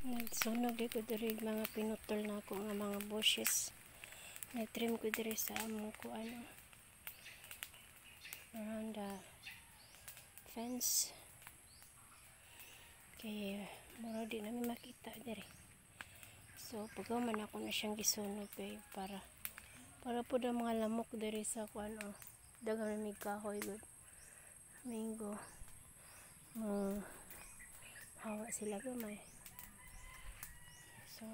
Nagsunog di ko diri mga pinutol na ako nga mga bushes. Nag-trim ko diri sa among ko around the fence. Kaya mura di namin makita diri. So pagaman ako na siyang gisunog kay para po na mga lamok diri sa dagang may kahoy good. Mango. Hawa sila gamay. So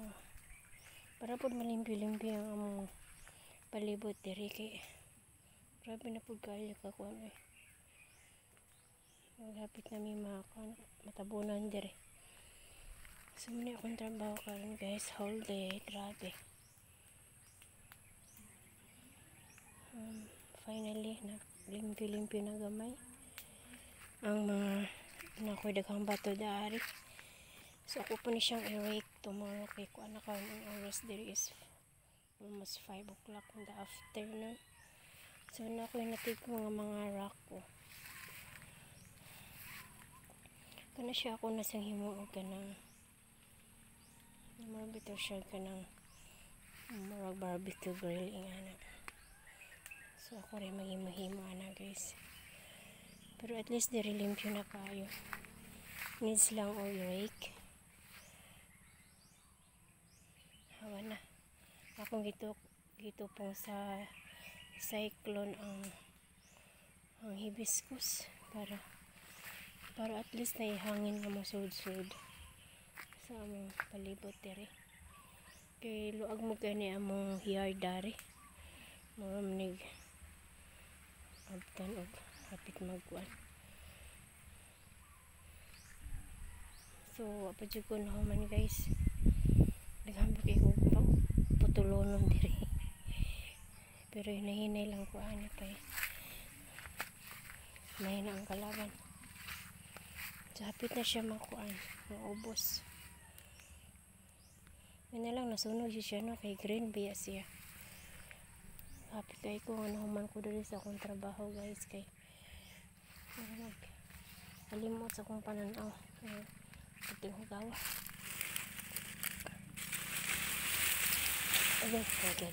para po malimpyo-limpyo ang among palibot diri kay grabe na po kayo malapit na may matabunan diri. So muna akong trabaho karon guys, whole day, grabe. Finally na limpyo-limpyo na gamay ang mga nakoy daghang bato dari. So ako po ni siyang i-rake tomorrow kay kuan na karon ang oras diri is almost 5 o'clock in the afternoon. So na ako natig mga rock ko. Kana siya ako nasang himuog kanang bitaw siya kanang murag barbecue grill ingana. So ako rin maghimo-himo ana guys. Pero at least diri limpyo na kayo. Needs lang o i-rake. Hawa na. Akong gitupong sa cyclone ang hibiscus para at least na ihangin nga masud-sud sa among palibot diri. Kay luag mo gani among yard dari. Mura manig abtan og hapit magkuan. So apa jud ko man guys. Naghambak ko putulonon diri. Pero hinahinay lang ko ani kay mahina ang kalaban. So hapit na siya makuan, maubos. Yun na lang nasunog siya no kay green biya siya. Happy kay ko nga nahuman ko dali sa akong trabaho guys kay alimot sa akong pananaw. Puting hugawa. Okay.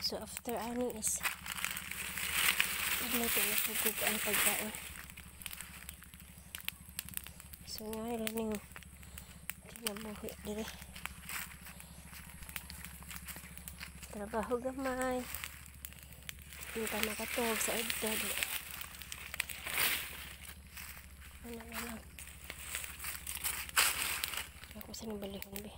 So after ani is natin na pugog ang pagkaon. So nga lang tinabuhi diri. Trabaho gamay. Pinta makatog sa edad. Ano. Ako sa nang balihon be.